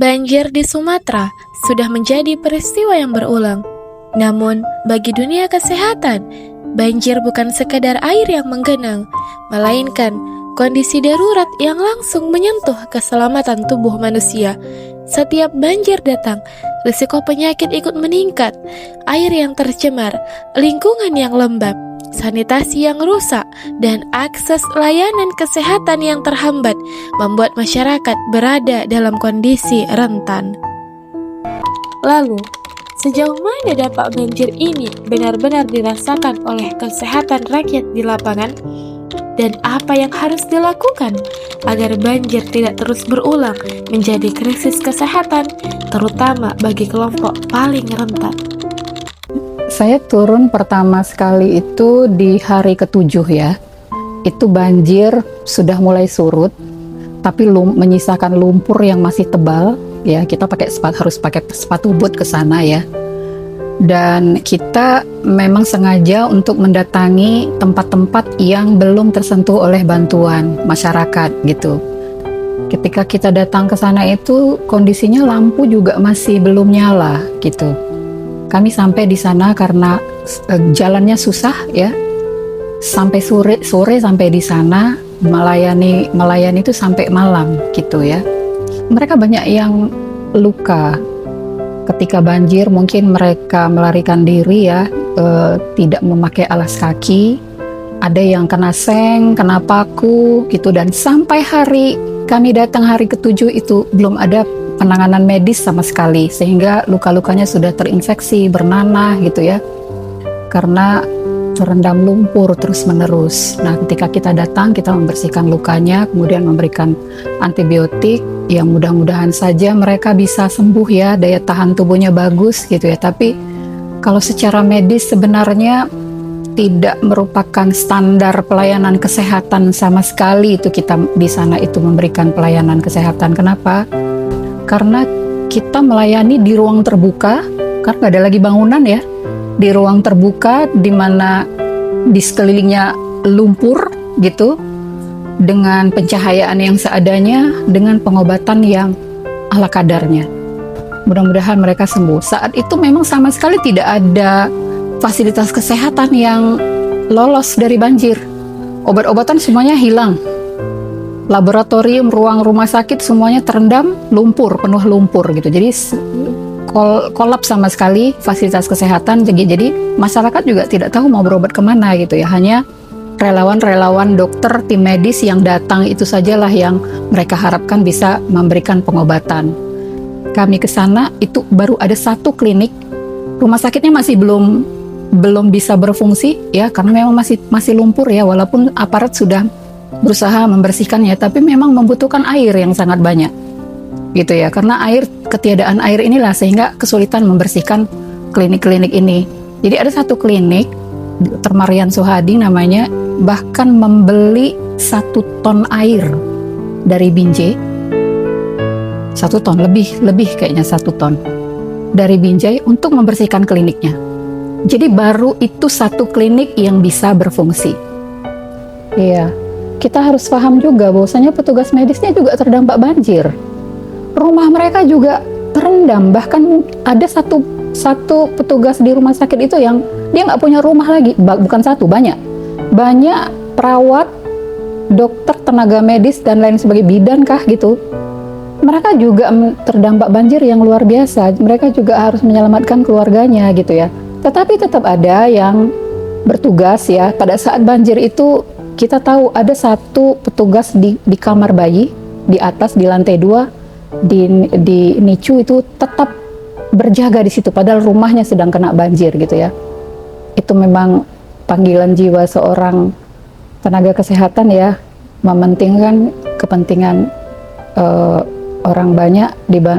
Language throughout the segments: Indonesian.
Banjir di Sumatera sudah menjadi peristiwa yang berulang. Namun, bagi dunia kesehatan, banjir bukan sekadar air yang menggenang, melainkan kondisi darurat yang langsung menyentuh keselamatan tubuh manusia. Setiap banjir datang, risiko penyakit ikut meningkat, air yang tercemar, lingkungan yang lembab, sanitasi yang rusak, dan akses layanan kesehatan yang terhambat membuat masyarakat berada dalam kondisi rentan. Lalu, sejauh mana dampak banjir ini benar-benar dirasakan oleh kesehatan rakyat di lapangan? Dan apa yang harus dilakukan agar banjir tidak terus berulang menjadi krisis kesehatan, terutama bagi kelompok paling rentan? Saya turun pertama sekali itu di hari ke-7 ya. Itu banjir sudah mulai surut, tapi menyisakan lumpur yang masih tebal ya. Kita harus pakai sepatu boot ke sana ya. Dan kita memang sengaja untuk mendatangi tempat-tempat yang belum tersentuh oleh bantuan masyarakat gitu. Ketika kita datang ke sana itu kondisinya lampu juga masih belum nyala gitu. Kami sampai di sana karena jalannya susah ya. Sampai sore sampai di sana, melayani itu sampai malam gitu ya. Mereka banyak yang luka. Ketika banjir mungkin mereka melarikan diri ya, tidak memakai alas kaki. Ada yang kena seng, kena paku gitu, dan sampai kami datang hari ke-7 itu belum ada penanganan medis sama sekali, sehingga luka-lukanya sudah terinfeksi, bernanah gitu ya, karena terendam lumpur terus-menerus. Nah, ketika kita datang, kita membersihkan lukanya, kemudian memberikan antibiotik, yang mudah-mudahan saja mereka bisa sembuh ya, daya tahan tubuhnya bagus gitu ya. Tapi kalau secara medis sebenarnya tidak merupakan standar pelayanan kesehatan sama sekali itu kita di sana itu memberikan pelayanan kesehatan. Kenapa? Karena kita melayani di ruang terbuka, karena nggak ada lagi bangunan ya, di ruang terbuka di mana di sekelilingnya lumpur gitu, dengan pencahayaan yang seadanya, dengan pengobatan yang ala kadarnya. Mudah-mudahan mereka sembuh. Saat itu memang sama sekali tidak ada fasilitas kesehatan yang lolos dari banjir. Obat-obatan semuanya hilang. Laboratorium, ruang rumah sakit semuanya terendam lumpur, penuh lumpur gitu. Jadi kolaps sama sekali fasilitas kesehatan. Jadi masyarakat juga tidak tahu mau berobat kemana gitu ya. Hanya relawan-relawan dokter, tim medis yang datang itu sajalah yang mereka harapkan bisa memberikan pengobatan. Kami ke sana itu baru ada satu klinik. Rumah sakitnya masih belum bisa berfungsi ya, karena memang masih lumpur ya, walaupun aparat sudah berusaha membersihkannya, tapi memang membutuhkan air yang sangat banyak gitu ya, karena ketiadaan air inilah sehingga kesulitan membersihkan klinik-klinik ini. Jadi ada satu klinik, Dr. Marian Suhadi namanya, bahkan membeli 1 ton air dari Binjai, 1 ton lebih kayaknya 1 ton dari Binjai untuk membersihkan kliniknya. Jadi baru itu satu klinik yang bisa berfungsi. Iya, kita harus paham juga bahwasanya petugas medisnya juga terdampak banjir. Rumah mereka juga terendam, bahkan ada satu petugas di rumah sakit itu yang dia nggak punya rumah lagi, bukan satu, banyak perawat, dokter, tenaga medis dan lain sebagainya, bidan kah gitu. Mereka juga terdampak banjir yang luar biasa. Mereka juga harus menyelamatkan keluarganya gitu ya. Tetapi tetap ada yang bertugas ya. Pada saat banjir itu kita tahu ada satu petugas di kamar bayi di atas di lantai 2 di NICU itu tetap berjaga di situ padahal rumahnya sedang kena banjir gitu ya. Itu memang panggilan jiwa seorang tenaga kesehatan ya, mementingkan kepentingan orang banyak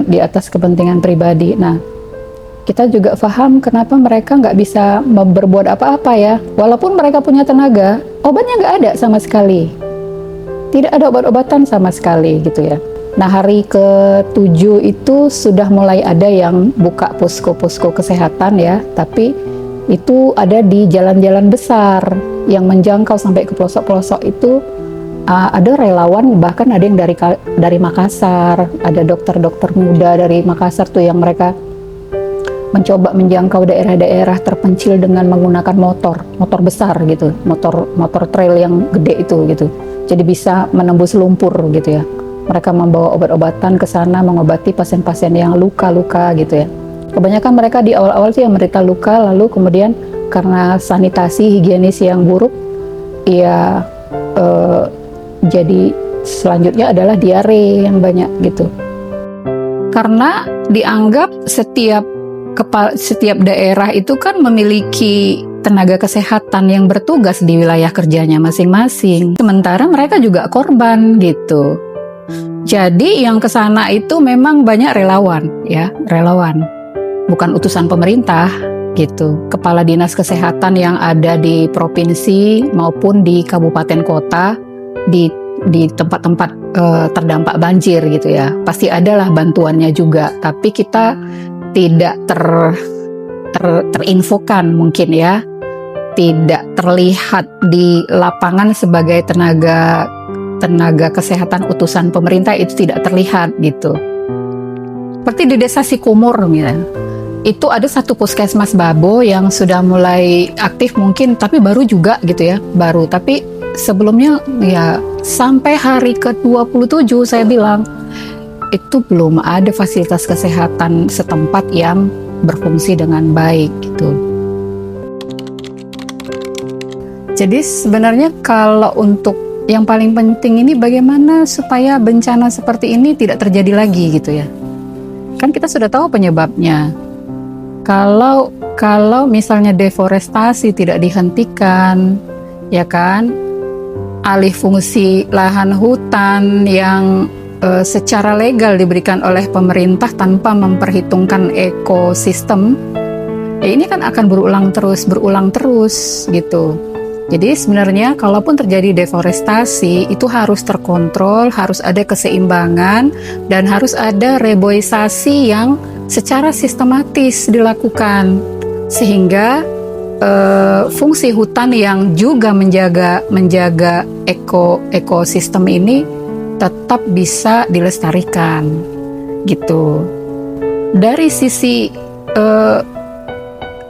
di atas kepentingan pribadi. Nah, kita juga paham kenapa mereka nggak bisa berbuat apa-apa ya, walaupun mereka punya tenaga, obatnya nggak ada sama sekali, tidak ada obat-obatan sama sekali gitu ya. Nah, hari ke-7 itu sudah mulai ada yang buka posko-posko kesehatan ya, tapi itu ada di jalan-jalan besar yang menjangkau sampai ke pelosok-pelosok itu ada relawan, bahkan ada yang dari Makassar, ada dokter-dokter muda dari Makassar tuh yang mereka mencoba menjangkau daerah-daerah terpencil dengan menggunakan motor besar gitu, motor trail yang gede itu gitu. Jadi bisa menembus lumpur gitu ya. Mereka membawa obat-obatan ke sana, mengobati pasien-pasien yang luka-luka gitu ya. Kebanyakan mereka di awal-awal sih yang mereka luka, lalu kemudian karena sanitasi higienis yang buruk, ya jadi selanjutnya adalah diare yang banyak gitu. Karena dianggap setiap daerah itu kan memiliki tenaga kesehatan yang bertugas di wilayah kerjanya masing-masing. Sementara mereka juga korban gitu. Jadi yang ke sana itu memang banyak relawan, bukan utusan pemerintah gitu. Kepala dinas kesehatan yang ada di provinsi maupun di kabupaten kota, di tempat-tempat terdampak banjir gitu ya. Pasti adalah bantuannya juga, tapi kita tidak terinfokan mungkin ya, tidak terlihat di lapangan sebagai tenaga kesehatan utusan pemerintah, itu tidak terlihat gitu. Seperti di desa Sikumur itu ada satu puskesmas Babo yang sudah mulai aktif mungkin, tapi baru juga gitu ya, tapi sebelumnya ya sampai hari ke-27 saya bilang itu belum ada fasilitas kesehatan setempat yang berfungsi dengan baik gitu. Jadi sebenarnya kalau untuk yang paling penting ini bagaimana supaya bencana seperti ini tidak terjadi lagi gitu ya. Kan kita sudah tahu penyebabnya. Kalau misalnya deforestasi tidak dihentikan, ya kan, alih fungsi lahan hutan yang secara legal diberikan oleh pemerintah tanpa memperhitungkan ekosistem, ya ini kan akan berulang terus gitu. Jadi sebenarnya kalaupun terjadi deforestasi itu harus terkontrol, harus ada keseimbangan, dan harus ada reboisasi yang secara sistematis dilakukan sehingga fungsi hutan yang juga menjaga ekosistem ini tetap bisa dilestarikan gitu. Dari sisi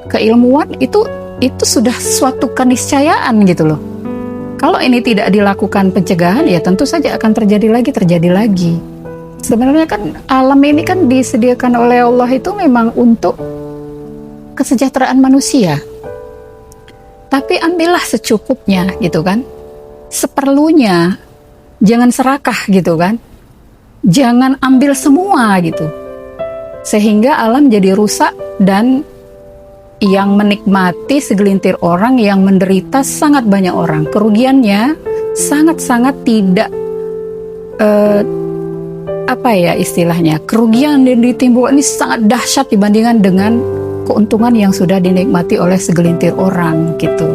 keilmuan itu sudah suatu keniscayaan gitu loh. Kalau ini tidak dilakukan pencegahan, ya tentu saja akan terjadi lagi. Sebenarnya kan alam ini kan disediakan oleh Allah itu memang untuk kesejahteraan manusia. Tapi ambillah secukupnya gitu kan. Seperlunya, jangan serakah gitu kan. Jangan ambil semua gitu. Sehingga alam jadi rusak dan yang menikmati segelintir orang, yang menderita sangat banyak orang. Kerugiannya sangat-sangat tidak kerugian yang ditimbulkan ini sangat dahsyat dibandingkan dengan keuntungan yang sudah dinikmati oleh segelintir orang gitu.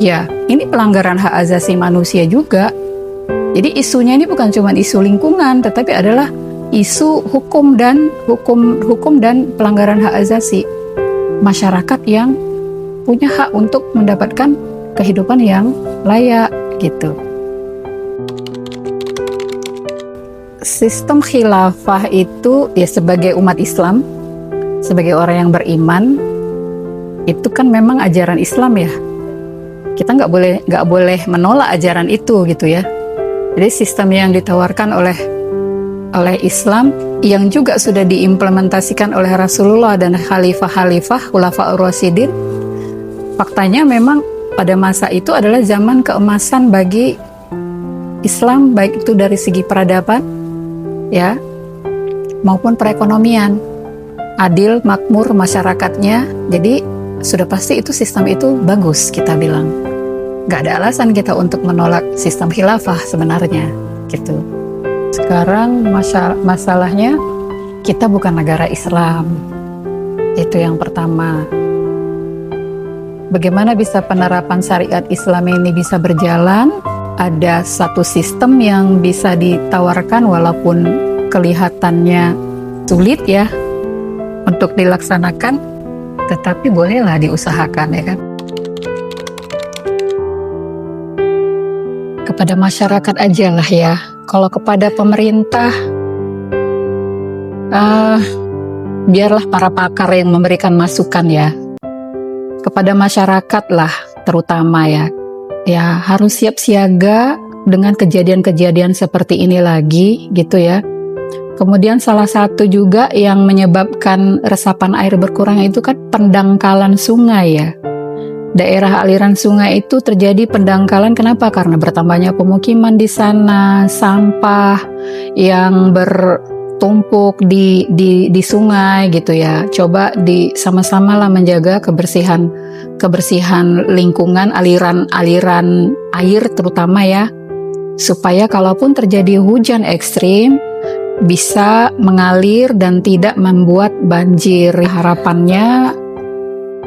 Ya, ini pelanggaran hak asasi manusia juga. Jadi isunya ini bukan cuma isu lingkungan, tetapi adalah isu hukum dan pelanggaran hak asasi masyarakat yang punya hak untuk mendapatkan kehidupan yang layak gitu. Sistem khilafah itu ya sebagai umat Islam, sebagai orang yang beriman, itu kan memang ajaran Islam ya. Kita nggak boleh menolak ajaran itu gitu ya. Jadi sistem yang ditawarkan oleh Islam yang juga sudah diimplementasikan oleh Rasulullah dan khalifah-khalifah Khulafaur Rasyidin, faktanya memang pada masa itu adalah zaman keemasan bagi Islam, baik itu dari segi peradaban ya maupun perekonomian, adil, makmur masyarakatnya. Jadi sudah pasti itu sistem itu bagus, kita bilang. Gak ada alasan kita untuk menolak sistem khilafah sebenarnya gitu. Sekarang masalahnya kita bukan negara Islam. Itu yang pertama. Bagaimana bisa penerapan syariat Islam ini bisa berjalan? Ada satu sistem yang bisa ditawarkan walaupun kelihatannya sulit ya untuk dilaksanakan, tetapi bolehlah diusahakan ya kan. kepada masyarakat aja lah ya. Kalau kepada pemerintah, biarlah para pakar yang memberikan masukan ya. Kepada masyarakat lah terutama ya. Ya harus siap siaga dengan kejadian-kejadian seperti ini lagi gitu ya. Kemudian salah satu juga yang menyebabkan resapan air berkurang itu kan pendangkalan sungai ya. Daerah aliran sungai itu terjadi pendangkalan, kenapa? Karena bertambahnya pemukiman di sana, sampah yang bertumpuk di sungai gitu ya. Coba sama-sama lah menjaga kebersihan lingkungan, aliran air terutama ya, supaya kalaupun terjadi hujan ekstrim bisa mengalir dan tidak membuat banjir. Harapannya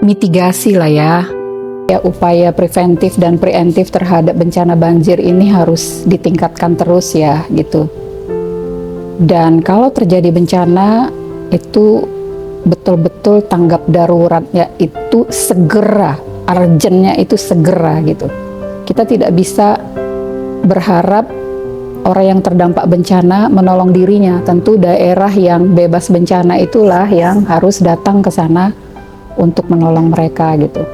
mitigasi lah ya. Ya, upaya preventif dan preemptif terhadap bencana banjir ini harus ditingkatkan terus ya gitu. Dan kalau terjadi bencana itu betul-betul tanggap daruratnya itu segera, urgentnya itu segera gitu. Kita tidak bisa berharap orang yang terdampak bencana menolong dirinya. Tentu daerah yang bebas bencana itulah yang harus datang ke sana untuk menolong mereka gitu.